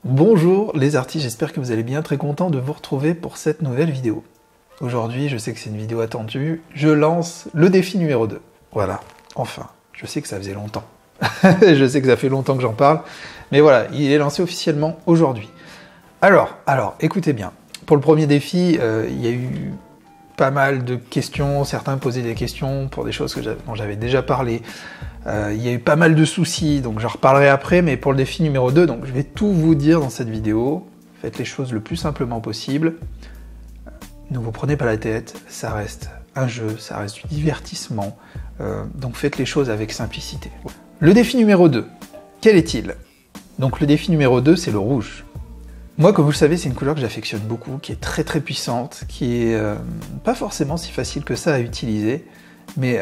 Bonjour les artistes, j'espère que vous allez bien, très content de vous retrouver pour cette nouvelle vidéo. Aujourd'hui, je sais que c'est une vidéo attendue, je lance le défi numéro 2. Voilà, enfin, je sais que ça faisait longtemps. Je sais que ça fait longtemps que j'en parle, mais voilà, il est lancé officiellement aujourd'hui. Alors, écoutez bien, pour le premier défi, il y a eu pas mal de questions, certains posaient des questions pour des choses dont j'avais déjà parlé. Il y a eu pas mal de soucis, donc j'en reparlerai après, mais pour le défi numéro 2, donc je vais tout vous dire dans cette vidéo. Faites les choses le plus simplement possible. Ne vous prenez pas la tête, ça reste un jeu, ça reste du divertissement, donc faites les choses avec simplicité. Le défi numéro 2, quel est-il? Donc le défi numéro 2, c'est le rouge. Moi, comme vous le savez, c'est une couleur que j'affectionne beaucoup, qui est très très puissante, qui est pas forcément si facile que ça à utiliser, mais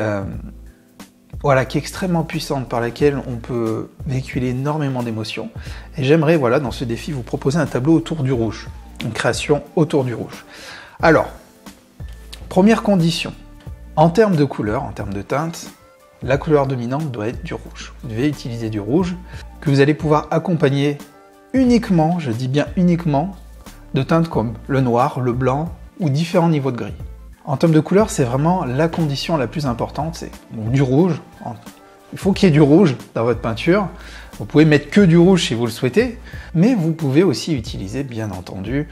voilà, qui est extrêmement puissante, par laquelle on peut véhiculer énormément d'émotions. Et j'aimerais, voilà, dans ce défi, vous proposer un tableau autour du rouge, une création autour du rouge. Alors, première condition, en termes de couleur, en termes de teinte, la couleur dominante doit être du rouge. Vous devez utiliser du rouge, que vous allez pouvoir accompagner uniquement, je dis bien uniquement, de teintes comme le noir, le blanc ou différents niveaux de gris. En termes de couleur, c'est vraiment la condition la plus importante, c'est du rouge. Il faut qu'il y ait du rouge dans votre peinture. Vous pouvez mettre que du rouge si vous le souhaitez, mais vous pouvez aussi utiliser, bien entendu,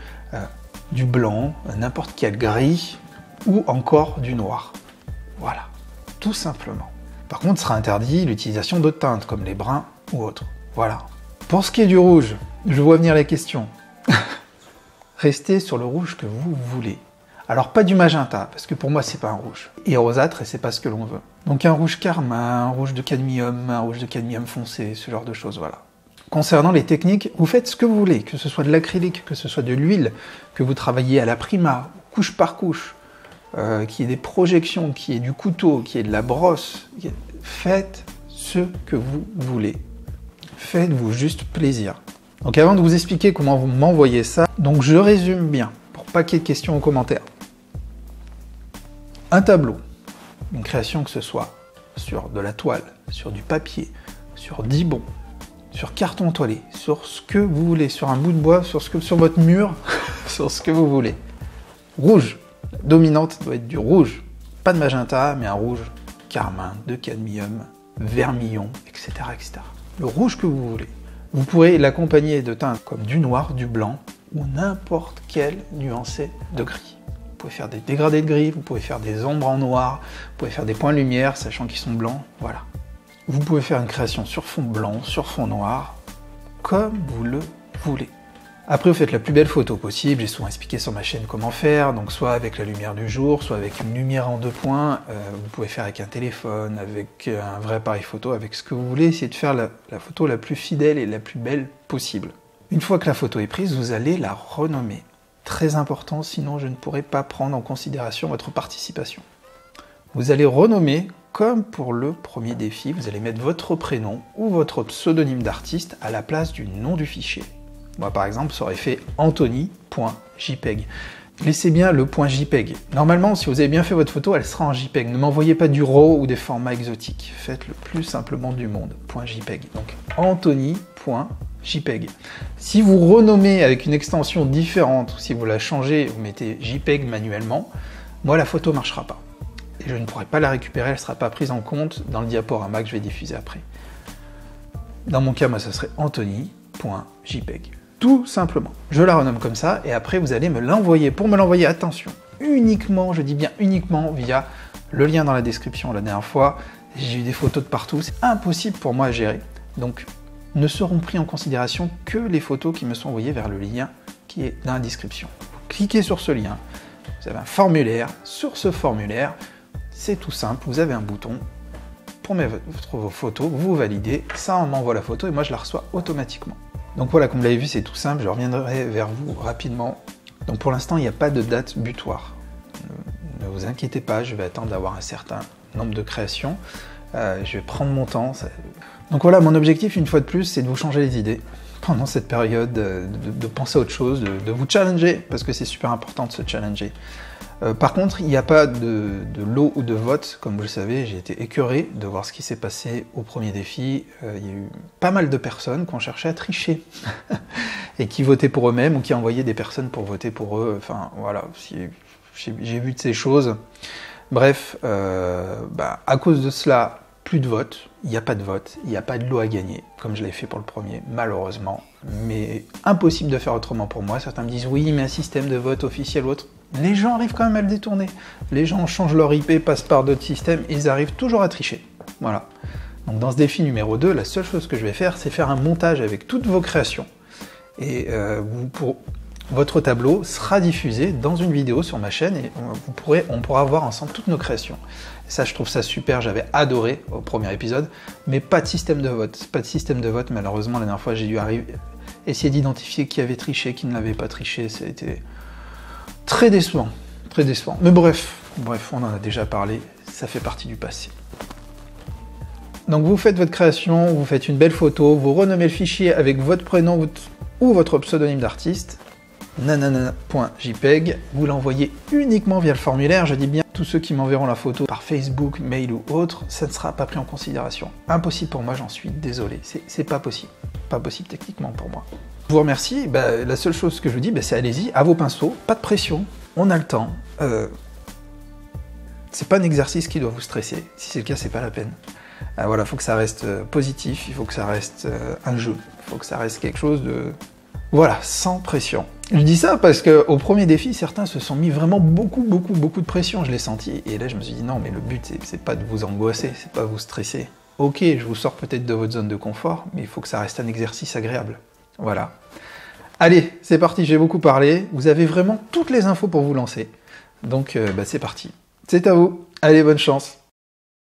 du blanc, n'importe quel gris, ou encore du noir. Voilà, tout simplement. Par contre, il sera interdit l'utilisation d'autres teintes, comme les bruns ou autres. Voilà. Pour ce qui est du rouge, je vois venir les questions. Restez sur le rouge que vous voulez. Alors pas du magenta, parce que pour moi c'est pas un rouge. Il est rosâtre et c'est pas ce que l'on veut. Donc un rouge carmin, un rouge de cadmium foncé, ce genre de choses, voilà. Concernant les techniques, vous faites ce que vous voulez, que ce soit de l'acrylique, que ce soit de l'huile, que vous travaillez à la prima, couche par couche, qu'il y ait des projections, qu'il y ait du couteau, qu'il y ait de la brosse. Faites ce que vous voulez. Faites-vous juste plaisir. Donc avant de vous expliquer comment vous m'envoyez ça, donc je résume bien, pour pas qu'il y ait de questions en commentaire. Un tableau, une création que ce soit sur de la toile, sur du papier, sur 10 bons, sur carton toilé, sur ce que vous voulez, sur un bout de bois, sur votre mur, sur ce que vous voulez. Rouge, la dominante doit être du rouge, pas de magenta, mais un rouge carmin, de cadmium, vermillon, etc., etc. Le rouge que vous voulez. Vous pourrez l'accompagner de teintes comme du noir, du blanc, ou n'importe quelle nuancée de gris. Vous pouvez faire des dégradés de gris, vous pouvez faire des ombres en noir, vous pouvez faire des points de lumière, sachant qu'ils sont blancs, voilà. Vous pouvez faire une création sur fond blanc, sur fond noir, comme vous le voulez. Après, vous faites la plus belle photo possible, j'ai souvent expliqué sur ma chaîne comment faire, donc soit avec la lumière du jour, soit avec une lumière en 2 points, vous pouvez faire avec un téléphone, avec un vrai appareil photo, avec ce que vous voulez, essayer de faire la photo la plus fidèle et la plus belle possible. Une fois que la photo est prise, vous allez la renommer. Très important, sinon je ne pourrai pas prendre en considération votre participation. Vous allez renommer, comme pour le premier défi, vous allez mettre votre prénom ou votre pseudonyme d'artiste à la place du nom du fichier. Moi par exemple, ça aurait fait Anthony.jpg. Laissez bien le .jpeg. Normalement, si vous avez bien fait votre photo, elle sera en JPEG. Ne m'envoyez pas du RAW ou des formats exotiques. Faites le plus simplement du monde. .jpeg. Donc Anthony.jpg. Si vous renommez avec une extension différente, ou si vous la changez, vous mettez JPEG manuellement, moi la photo ne marchera pas. Et je ne pourrai pas la récupérer, elle ne sera pas prise en compte dans le diaporama que je vais diffuser après. Dans mon cas, moi, ça serait Anthony.jpg. Tout simplement. Je la renomme comme ça, et après vous allez me l'envoyer. Pour me l'envoyer, attention, uniquement, je dis bien uniquement, via le lien dans la description. La dernière fois, j'ai eu des photos de partout, c'est impossible pour moi à gérer. Donc, ne seront pris en considération que les photos qui me sont envoyées vers le lien qui est dans la description. Cliquez sur ce lien, vous avez un formulaire. Sur ce formulaire, c'est tout simple, vous avez un bouton pour mettre vos photos, vous validez, ça m'envoie la photo et moi je la reçois automatiquement. Donc voilà, comme vous l'avez vu, c'est tout simple, je reviendrai vers vous rapidement. Donc pour l'instant, il n'y a pas de date butoir. Ne vous inquiétez pas, je vais attendre d'avoir un certain nombre de créations. Je vais prendre mon temps. Donc voilà, mon objectif, une fois de plus, c'est de vous changer les idées. pendant cette période, de penser à autre chose, de vous challenger, parce que c'est super important de se challenger. Par contre, il n'y a pas de lot ou de vote, comme vous le savez, j'ai été écœuré de voir ce qui s'est passé au premier défi. Il y a eu pas mal de personnes qui ont cherché à tricher, et qui votaient pour eux-mêmes, ou qui envoyaient des personnes pour voter pour eux, enfin voilà, j'ai vu de ces choses. Bref, à cause de cela, plus de vote, il n'y a pas de vote, il n'y a pas de lot à gagner, comme je l'ai fait pour le premier, malheureusement. Mais impossible de faire autrement pour moi. Certains me disent, oui, mais un système de vote officiel ou autre. Les gens arrivent quand même à le détourner. Les gens changent leur IP, passent par d'autres systèmes, et ils arrivent toujours à tricher. Voilà. Donc dans ce défi numéro 2, la seule chose que je vais faire, c'est faire un montage avec toutes vos créations. Et votre tableau sera diffusé dans une vidéo sur ma chaîne, et on pourra voir ensemble toutes nos créations. Et ça, je trouve ça super, j'avais adoré au premier épisode, mais pas de système de vote. Pas de système de vote, malheureusement, la dernière fois, j'ai dû essayer d'identifier qui avait triché, qui ne l'avait pas triché. Ça a été très décevant, très décevant. Mais bref, on en a déjà parlé, ça fait partie du passé. Donc vous faites votre création, vous faites une belle photo, vous renommez le fichier avec votre prénom ou votre pseudonyme d'artiste, nanana.jpeg, vous l'envoyez uniquement via le formulaire, je dis bien tous ceux qui m'enverront la photo par Facebook, mail ou autre, ça ne sera pas pris en considération. Impossible pour moi, j'en suis désolé, c'est pas possible. Pas possible techniquement pour moi. Je vous remercie, la seule chose que je vous dis, c'est allez-y, à vos pinceaux, pas de pression, on a le temps. C'est pas un exercice qui doit vous stresser, si c'est le cas, c'est pas la peine. Voilà, il faut que ça reste positif, il faut que ça reste un jeu, il faut que ça reste quelque chose de... Voilà, sans pression. Je dis ça parce qu'au premier défi, certains se sont mis vraiment beaucoup de pression, je l'ai senti, et là je me suis dit non, mais le but c'est pas de vous angoisser, c'est pas de vous stresser. Ok, je vous sors peut-être de votre zone de confort, mais il faut que ça reste un exercice agréable. Voilà. Allez, c'est parti, j'ai beaucoup parlé, vous avez vraiment toutes les infos pour vous lancer. Donc c'est parti. C'est à vous, allez, bonne chance.